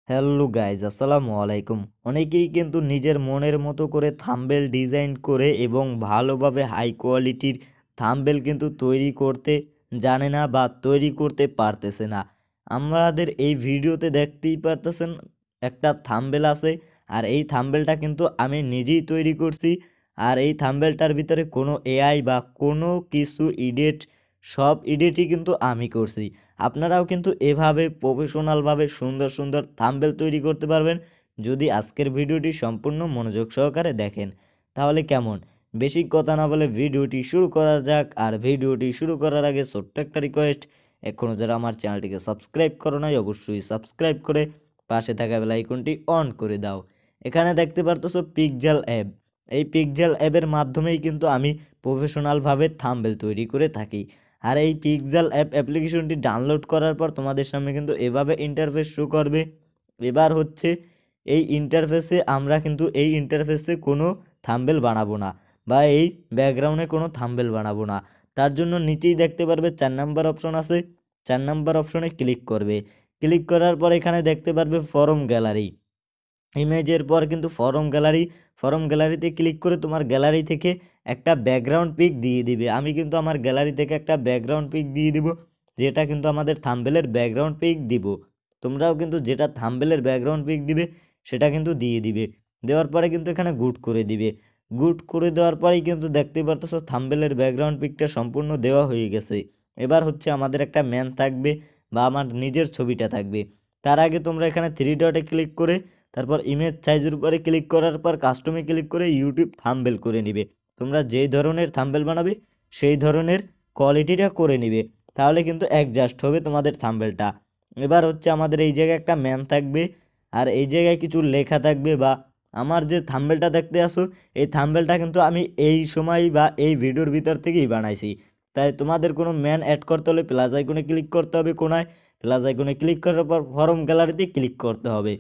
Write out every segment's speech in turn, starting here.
Hello guys, আসসালামু আলাইকুম। অনেকেই কিন্তু নিজের মনের মতো করে থাম্বনেল ডিজাইন করে এবং ভালোভাবে হাই কোয়ালিটির থাম্বনেল কিন্তু তৈরি করতে জানে না বা তৈরি করতে পারতেছে না। আমাদের এই ভিডিওতে দেখতেই পারতেছেন একটা থাম্বনেল আছে, আর এই থাম্বনেলটা কিন্তু আমি নিজেই তৈরি করছি। আর এই থাম্বনেলটার ভিতরে কোনো এআই বা কোনো কিছু এডিট, সব এডিটই কিন্তু আমি করছি। আপনারাও কিন্তু এভাবে প্রফেশনালভাবে সুন্দর সুন্দর থাম্বনেল তৈরি করতে পারবেন যদি আজকের ভিডিওটি সম্পূর্ণ মনোযোগ সহকারে দেখেন। তাহলে কেমন? বেশি কথা না বলে ভিডিওটি শুরু করা যাক। আর ভিডিওটি শুরু করার আগে ছোট্ট একটা রিকোয়েস্ট, এখনও যারা আমার চ্যানেলটিকে সাবস্ক্রাইব করো নাই অবশ্যই সাবস্ক্রাইব করে পাশে থাকা বেল আইকনটি অন করে দাও। এখানে দেখতে পারতেছো পিক্সেল অ্যাপ। এই পিক্সেল অ্যাপের মাধ্যমেই কিন্তু আমি প্রফেশনালভাবে থাম্বনেল তৈরি করে থাকি। আর এই পিক্সেল অ্যাপ অ্যাপ্লিকেশনটি ডাউনলোড করার পর তোমাদের সামনে কিন্তু এভাবে ইন্টারফেস শো করবে। এবার হচ্ছে এই ইন্টারফেসে আমরা কিন্তু এই ইন্টারফেসে কোনো থাম্বনেল বানাবো না, বা এই ব্যাকগ্রাউন্ডে কোনো থাম্বনেল বানাবো না। তার জন্য নিচেই দেখতে পারবে 4 নাম্বার অপশন আছে, 4 নাম্বার অপশনে ক্লিক করবে। ক্লিক করার পর এখানে দেখতে পারবে ফরম গ্যালারি। ইমেজের পর কিন্তু ফরম গ্যালারিতে ক্লিক করে তোমার গ্যালারি থেকে একটা ব্যাকগ্রাউন্ড পিক দিয়ে দিবে। আমি কিন্তু আমার গ্যালারি থেকে একটা ব্যাকগ্রাউন্ড পিক দিয়ে দিব, যেটা কিন্তু আমাদের থাম্বনেলের ব্যাকগ্রাউন্ড পিক দিব। তোমরাও কিন্তু যেটা থাম্বনেলের ব্যাকগ্রাউন্ড পিক দিবে সেটা কিন্তু দিয়ে দিবে। দেওয়ার পরে কিন্তু এখানে গুড করে দিবে। গুড করে দেওয়ার পরেই কিন্তু দেখতে পারতেছো থাম্বনেলের ব্যাকগ্রাউন্ড পিকটা সম্পূর্ণ দেওয়া হয়ে গেছে। এবার হচ্ছে আমাদের একটা ম্যান থাকবে বা আমার নিজের ছবিটা থাকবে। তার আগে তোমরা এখানে 3 ডটে ক্লিক করে তারপর ইমেজ সাইজের উপরে ক্লিক করার পর কাস্টমে ক্লিক করে ইউটিউব থাম্বনেল করে নিবে। তোমরা যেই ধরনের থাম্বনেল বানাবে সেই ধরনের কোয়ালিটিটা করে নিবে, তাহলে কিন্তু অ্যাডজাস্ট হবে তোমাদের থাম্বনেলটা। এবার হচ্ছে আমাদের এই জায়গায় একটা ম্যান থাকবে, আর এই জায়গায় কিছু লেখা থাকবে। বা আমার যে থাম্বনেলটা দেখতে আসো, এই থাম্বনেলটা কিন্তু আমি এই সময় বা এই ভিডিওর ভিতর থেকেই বানাইছি। তাই তোমাদের কোনো ম্যান অ্যাড করতে হলে প্লাস আইকনে ক্লিক করতে হবে। কোনায় প্লাস আইকনে ক্লিক করার পর ফরম গ্যালারিতে ক্লিক করতে হবে।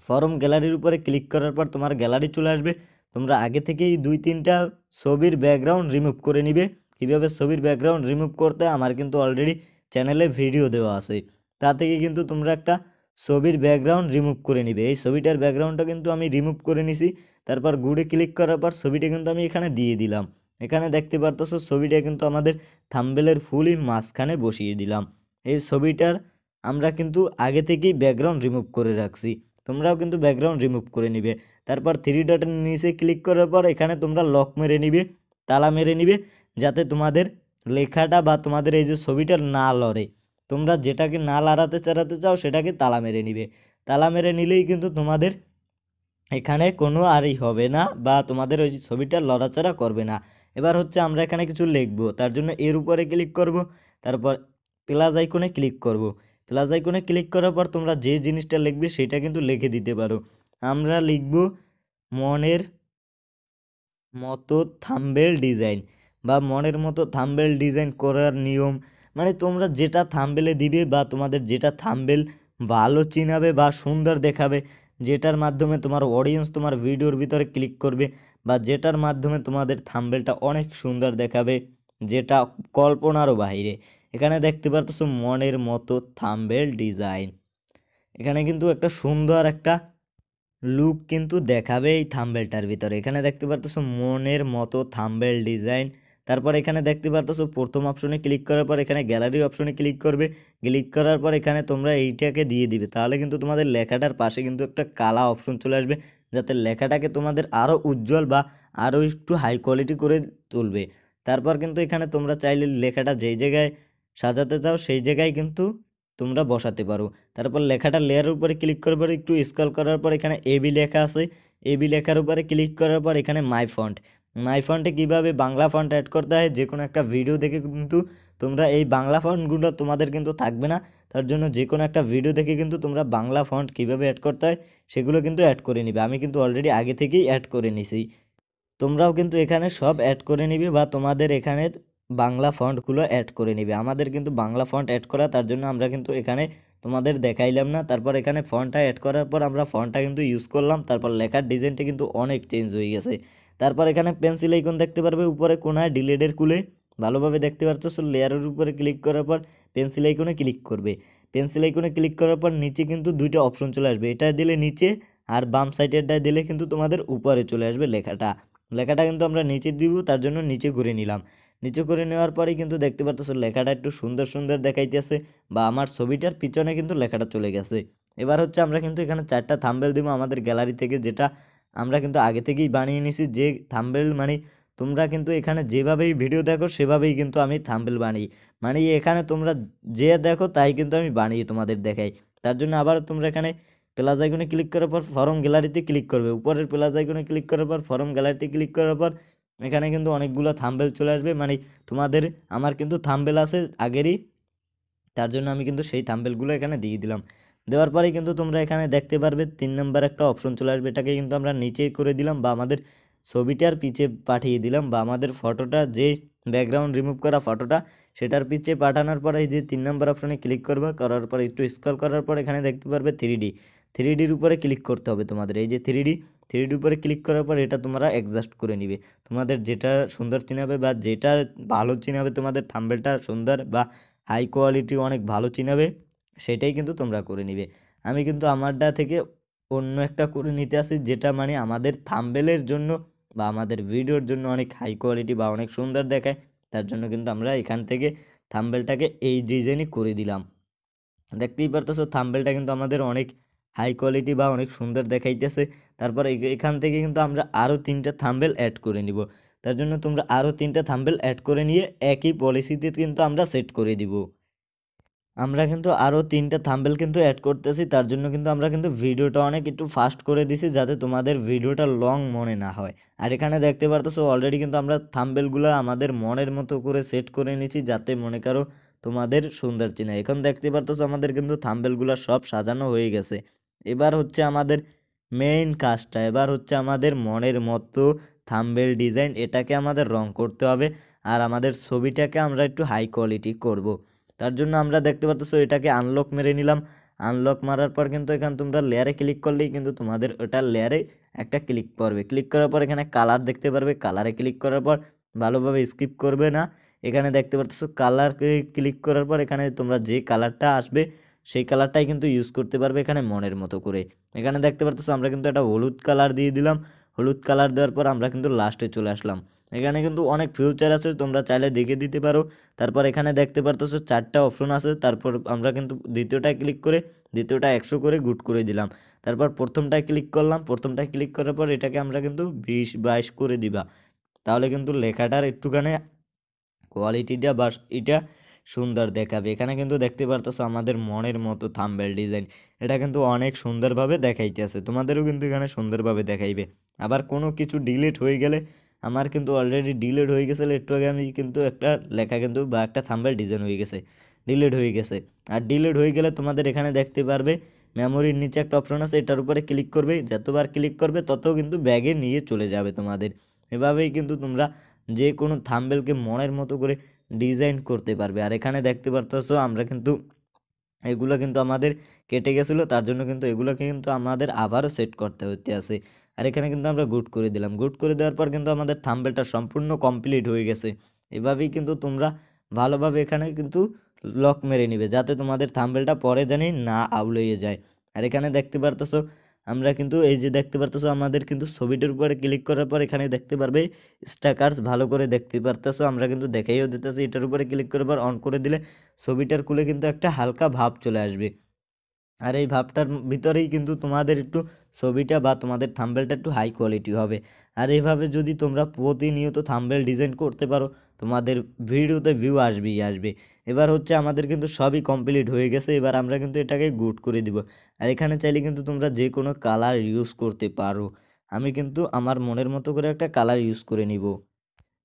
ফরম গ্যালারির উপরে ক্লিক করার পর তোমার গ্যালারি চলে আসবে। তোমরা আগে থেকেই 2-3টা ছবির ব্যাকগ্রাউন্ড রিমুভ করে নিবে। কীভাবে ছবির ব্যাকগ্রাউন্ড রিমুভ করতে আমার কিন্তু অলরেডি চ্যানেলে ভিডিও দেওয়া আছে। তা থেকে কিন্তু তোমরা একটা ছবির ব্যাকগ্রাউন্ড রিমুভ করে নিবে। এই ছবিটার ব্যাকগ্রাউন্ডটা কিন্তু আমি রিমুভ করে নিছি। তারপর গুডে ক্লিক করার পর ছবিটা কিন্তু আমি এখানে দিয়ে দিলাম। এখানে দেখতে পারতেছো ছবিটা কিন্তু আমাদের থাম্বনেলের ফুলই মাঝখানে বসিয়ে দিলাম। এই ছবিটার আমরা কিন্তু আগে থেকেই ব্যাকগ্রাউন্ড রিমুভ করে রাখছি। তোমরাও কিন্তু ব্যাকগ্রাউন্ড রিমুভ করে নিবে। তারপর 3 ডটের নিচে ক্লিক করার পর এখানে তোমরা লক মেরে নিবে, তালা মেরে নিবে, যাতে তোমাদের লেখাটা বা তোমাদের এই যে ছবিটা না লড়ে। তোমরা যেটাকে না লড়াতে চালাতে চাও সেটাকে তালা মেরে নিবে। তালা মেরে নিলেই কিন্তু তোমাদের এখানে কোনো আরই হবে না, বা তোমাদের ওই ছবিটা লড়াচড়া করবে না। এবার হচ্ছে আমরা এখানে কিছু লিখবো, তার জন্য এর উপরে ক্লিক করব। তারপর প্লাস আইকনে ক্লিক করব। প্লাস আইকনে ক্লিক করার পর তোমরা যে জিনিসটা লিখবে সেটা কিন্তু লিখে দিতে পারো। আমরা লিখব মনের মতো থাম্বনেল ডিজাইন, বা মনের মতো থাম্বনেল ডিজাইন করার নিয়ম। মানে তোমরা যেটা থাম্বনেলে দিবে বা তোমাদের যেটা থাম্বনেল ভালো চিনাবে বা সুন্দর দেখাবে, যেটার মাধ্যমে তোমার অডিয়েন্স তোমার ভিডিওর ভিতরে ক্লিক করবে, বা যেটার মাধ্যমে তোমাদের থাম্বনেলটা অনেক সুন্দর দেখাবে, যেটা কল্পনারও বাইরে। এখানে দেখতে পারতেছো মনের মতো থাম্বনেল ডিজাইন। এখানে কিন্তু একটা সুন্দর একটা লুক কিন্তু দেখাবে এই থাম্বনেলটার ভিতরে। এখানে দেখতে পারতেছো মনের মতো থাম্বনেল ডিজাইন। তারপর এখানে দেখতে পারতেছো প্রথম অপশনে ক্লিক করার পর এখানে গ্যালারি অপশনে ক্লিক করবে। ক্লিক করার পর এখানে তোমরা এইটাকে দিয়ে দিবে, তাহলে কিন্তু তোমাদের লেখাটার পাশে কিন্তু একটা কালা অপশন চলে আসবে, যাতে লেখাটাকে তোমাদের আরও উজ্জ্বল বা আরও একটু হাই কোয়ালিটি করে তুলবে। তারপর কিন্তু এখানে তোমরা চাইলে লেখাটা যেই জায়গায় সাজাতে চাও সেই জায়গায় কিন্তু তোমরা বসাতে পারো। তারপর লেখাটা লেয়ারের উপরে ক্লিক করার পর একটু স্ক্রল করার পর এখানে এবি লেখা আছে। এবি লেখার উপরে ক্লিক করার পর এখানে মাই ফন্টে কীভাবে বাংলা ফন্ট অ্যাড করতে হয় যে কোনো একটা ভিডিও দেখে কিন্তু তোমরা এই বাংলা ফন্টগুলো তোমাদের কিন্তু থাকবে না। তার জন্য যে কোনো একটা ভিডিও দেখে কিন্তু তোমরা বাংলা ফন্ট কীভাবে অ্যাড করতে হয় সেগুলো কিন্তু অ্যাড করে নিবে। আমি কিন্তু অলরেডি আগে থেকেই অ্যাড করে নিছি। তোমরাও কিন্তু এখানে সব অ্যাড করে নিবে, বা তোমাদের এখানে বাংলা ফন্টগুলো অ্যাড করে নিবে। আমাদের কিন্তু বাংলা ফন্ট অ্যাড করা, তার জন্য আমরা কিন্তু এখানে তোমাদের দেখাইলাম না। তারপর এখানে ফন্টটা অ্যাড করার পর আমরা ফন্টটা কিন্তু ইউজ করলাম। তারপর লেখার ডিজাইনটা কিন্তু অনেক চেঞ্জ হয়ে গেছে। তারপর এখানে পেন্সিল আইকন দেখতে পারবে উপরে কোনায় ডিলেটের কুলে, ভালোভাবে দেখতে পাচ্ছ। সো লেয়ারের উপরে ক্লিক করার পর পেন্সিল আইকনে ক্লিক করবে। পেন্সিল আইকনে ক্লিক করার পর নিচে কিন্তু দুইটা অপশন চলে আসবে, এটা দিলে নিচে আর বাম সাইডেরটা দিলে কিন্তু তোমাদের উপরে চলে আসবে লেখাটা কিন্তু আমরা নিচে দিব, তার জন্য নিচে করে নিলাম। নিচে করে নেওয়ার পরেই কিন্তু দেখতে পাচ্ছ লেখাটা একটু সুন্দর সুন্দর দেখাইতেছে, বা আমার ছবিটার পিছনে কিন্তু লেখাটা চলে গেছে। এবার হচ্ছে আমরা কিন্তু এখানে 4টা থাম্বনেল দিব আমাদের গ্যালারি থেকে, যেটা আমরা কিন্তু আগে থেকেই বানিয়ে নিছি। যে থাম্বনেল মানে তোমরা কিন্তু এখানে যেভাবেই ভিডিও দেখো সেভাবেই কিন্তু আমি থাম্বনেল বানাই, মানে এখানে তোমরা যে দেখো তাই কিন্তু আমি বানিয়ে তোমাদের দেখাই। তার জন্য আবার তোমরা এখানে প্লাস আইকনে ক্লিক করার পর ফরম গ্যালারিতে ক্লিক করবে, উপরের প্লাস আইকনে ক্লিক করার পর ফরম গ্যালারিতে ক্লিক করার পর এখানে কিন্তু অনেকগুলো থাম্বনেল চলে আসবে। মানে তোমাদের আমার কিন্তু থাম্বনেল আছে আগেরই, তার জন্য আমি কিন্তু সেই থাম্বনেলগুলো এখানে দিয়ে দিলাম। দেওয়ার পরেই কিন্তু তোমরা এখানে দেখতে পারবে 3 নম্বর একটা অপশন চলে আসবে, এটাকে কিন্তু আমরা নিচে করে দিলাম বা আমাদের ছবিটার পিছে পাঠিয়ে দিলাম, বা আমাদের ফটোটা যে ব্যাকগ্রাউন্ড রিমুভ করা ফটোটা সেটার পিছে পাঠানোর পরে এই যে 3 নম্বর অপশনে ক্লিক করবে, করার পর একটু স্ক্রল করার পর এখানে দেখতে পারবে 3Dর উপরে ক্লিক করতে হবে তোমাদের। এই যে 3Dর উপরে ক্লিক করার পর এটা তোমরা অ্যাডজাস্ট করে নিবে, তোমাদের যেটা সুন্দর চিনাবে বা যেটা ভালো চিনাবে, তোমাদের থাম্বনেলটা সুন্দর বা হাই কোয়ালিটি অনেক ভালো চিনাবে, সেটাই কিন্তু তোমরা করে নিবে। আমি কিন্তু আমারটা থেকে অন্য একটা করে নিতে আসি, যেটা মানে আমাদের থাম্বনেলের জন্য বা আমাদের ভিডিওর জন্য অনেক হাই কোয়ালিটি বা অনেক সুন্দর দেখায়। তার জন্য কিন্তু আমরা এখান থেকে থাম্বনেলটাকে এই ডিজাইনই করে দিলাম। দেখতেই পারতেছো থাম্বনেলটা কিন্তু আমাদের অনেক হাই কোয়ালিটি বা অনেক সুন্দর দেখাইতেছে। তারপর এখান থেকে কিন্তু আমরা আরও 3টা থাম্বনেল অ্যাড করে নিব। তার জন্য তোমরা আরও 3টা থাম্বনেল অ্যাড করে নিয়ে একই পলিসিতে কিন্তু আমরা সেট করে দিব। আমরা কিন্তু আরও 3টা থাম্বনেল কিন্তু অ্যাড করতেছি, তার জন্য কিন্তু আমরা কিন্তু ভিডিওটা অনেক একটু ফাস্ট করে দিছি, যাতে তোমাদের ভিডিওটা লং মনে না হয়। আর এখানে দেখতে পারতেছো অলরেডি কিন্তু আমরা থাম্বনেলগুলো আমাদের মনের মতো করে সেট করে নিয়েছি, যাতে মনে করো তোমাদের সুন্দর চিনা। এখন দেখতে পারতেছো আমাদের কিন্তু থাম্বনেলগুলো সব সাজানো হয়ে গেছে। এবার হচ্ছে আমাদের মেইন কাজটা, এবার হচ্ছে আমাদের মনের মতো থাম্বনেল ডিজাইন, এটাকে আমাদের রং করতে হবে। আর আমাদের ছবিটাকে আমরা একটু হাই কোয়ালিটি করব। তার জন্য আমরা দেখতে পারতেছো এটাকে আনলক মেরে নিলাম। আনলক মারার পর কিন্তু এখানে তোমরা লেয়ারে ক্লিক করলেই কিন্তু তোমাদের ওটা লেয়ারে একটা ক্লিক করবে। ক্লিক করার পর এখানে কালার দেখতে পারবে, কালারে ক্লিক করার পর ভালোভাবে স্কিপ করবে না। এখানে দেখতে পারতেছো কালারকে ক্লিক করার পর এখানে তোমরা যে কালারটা আসবে সেই কালারটাই কিন্তু ইউজ করতে পারবে এখানে মনের মতো করে। এখানে দেখতে পারতেছো আমরা কিন্তু একটা হলুদ কালার দিয়ে দিলাম। হলুদ কালার দেওয়ার পর আমরা কিন্তু লাস্টে চলে আসলাম। এখানে কিন্তু অনেক ফিউচার আছে, তোমরা চাইলে দেখে দিতে পারো। তারপর এখানে দেখতে পারতেছো 4টা অপশন আছে। তারপর আমরা কিন্তু দ্বিতীয়টায় ক্লিক করে দ্বিতীয়টা 100 করে গুড করে দিলাম। তারপর প্রথমটায় ক্লিক করলাম, প্রথমটায় ক্লিক করার পর এটাকে আমরা কিন্তু 20-22 করে দিবা, তাহলে কিন্তু লেখাটার একটুখানি কোয়ালিটিটা বা এটা সুন্দর দেখাবে। এখানে কিন্তু দেখতে পারতেছো আমাদের মনের মতো থাম্বনেল ডিজাইন, এটা কিন্তু অনেক সুন্দরভাবে দেখাইতেছে, তোমাদেরও কিন্তু এখানে সুন্দরভাবে দেখাইবে। আবার কোনো কিছু ডিলিট হয়ে গেলে, আমার কিন্তু অলরেডি ডিলিট হয়ে গেছিলো একটু আগে, আমি কিন্তু একটা লেখা কিন্তু বা একটা থাম্বনেল ডিজাইন হয়ে গেছে, ডিলিট হয়ে গেছে। আর ডিলিট হয়ে গেলে তোমাদের এখানে দেখতে পারবে মেমোরির নিচে একটা অপশন আছে, এটার উপরে ক্লিক করবে, যতবার ক্লিক করবে তত কিন্তু ব্যাগে নিয়ে চলে যাবে তোমাদের। এভাবেই কিন্তু তোমরা যে কোনো থাম্বনেলকে মনের মতো করে ডিজাইন করতে পারবে। আর এখানে দেখতে পারতেছো আমরা কিন্তু এগুলো কিন্তু আমাদের কেটে গেছিলো, তার জন্য কিন্তু এগুলোকে কিন্তু আমাদের আবারও সেট করতে হতে আছে। আর এখানে কিন্তু আমরা গুড করে দিলাম। গুড করে দেওয়ার পর কিন্তু আমাদের থাম্বনেলটা সম্পূর্ণ কমপ্লিট হয়ে গেছে। এভাবেই কিন্তু তোমরা ভালোভাবে এখানে কিন্তু লক মেরে নিবে, যাতে তোমাদের থাম্বনেলটা পরে জানি না আউলিয়ে যায়। আর এখানে দেখতে পারতেছো আমরা কিন্তু এই যে দেখতে পারতেছো আমাদের কিন্তু ছবিটার উপরে ক্লিক করার পর এখানে দেখতে পারবে স্ট্যাকার্স, ভালো করে দেখতে পারতেছো, আমরা কিন্তু দেখাইও দিতেছি। এটার উপরে ক্লিক করার পর অন করে দিলে ছবিটার কুলে কিন্তু একটা হালকা ভাব চলে আসবে। আর এই ভাবটার ভিতরেই কিন্তু তোমাদের একটু ছবিটা বা তোমাদের থাম্বনেলটা একটু হাই কোয়ালিটি হবে। আর এইভাবে যদি তোমরা প্রতিনিয়ত থাম্বনেল ডিজাইন করতে পারো, তোমাদের ভিডিওতে ভিউ আসবেই আসবে। এবার হচ্ছে আমাদের কিন্তু সবই কমপ্লিট হয়ে গেছে, এবার আমরা কিন্তু এটাকে গুড করে দিব। আর এখানে চাইলে কিন্তু তোমরা যে কোনো কালার ইউজ করতে পারো। আমি কিন্তু আমার মনের মতো করে একটা কালার ইউজ করে নিব।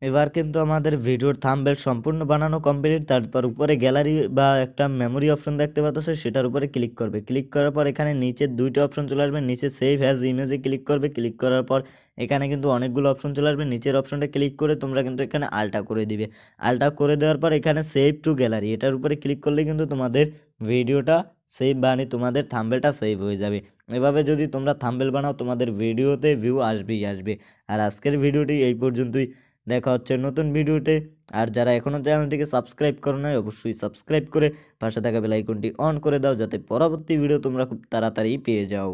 এবার কিন্তু আমাদের ভিডিওর থাম্বনেল সম্পূর্ণ বানানো কমপ্লিট। তারপর উপরে গ্যালারি বা একটা মেমোরি অপশন দেখতে পাচ্ছ, সেটার উপরে ক্লিক করবে। ক্লিক করার পর এখানে নিচে 2টা অপশন চলে আসবে, নিচে সেভ অ্যাজ ইমেজে ক্লিক করবে। ক্লিক করার পর এখানে কিন্তু অনেকগুলো অপশন চলে আসবে, নিচের অপশনটা ক্লিক করে তোমরা কিন্তু এখানে আলটা করে দিবে। আলটা করে দেওয়ার পর এখানে সেভ টু গ্যালারি, এটার উপরে ক্লিক করলে কিন্তু তোমাদের ভিডিওটা সেভ মানে তোমাদের থাম্বনেলটা সেভ হয়ে যাবে। এভাবে যদি তোমরা থাম্বনেল বানাও, তোমাদের ভিডিওতে ভিউ আসবেই আসবে। আর আজকের ভিডিওটি এই পর্যন্তই। দেখা হচ্ছে নতুন ভিডিওতে। আর যারা এখনও চ্যানেলটিকে সাবস্ক্রাইব করো নাই অবশ্যই সাবস্ক্রাইব করে পাশে থাকা বেল আইকনটি অন করে দাও, যাতে পরবর্তী ভিডিও তোমরা খুব তাড়াতাড়ি পেয়ে যাও।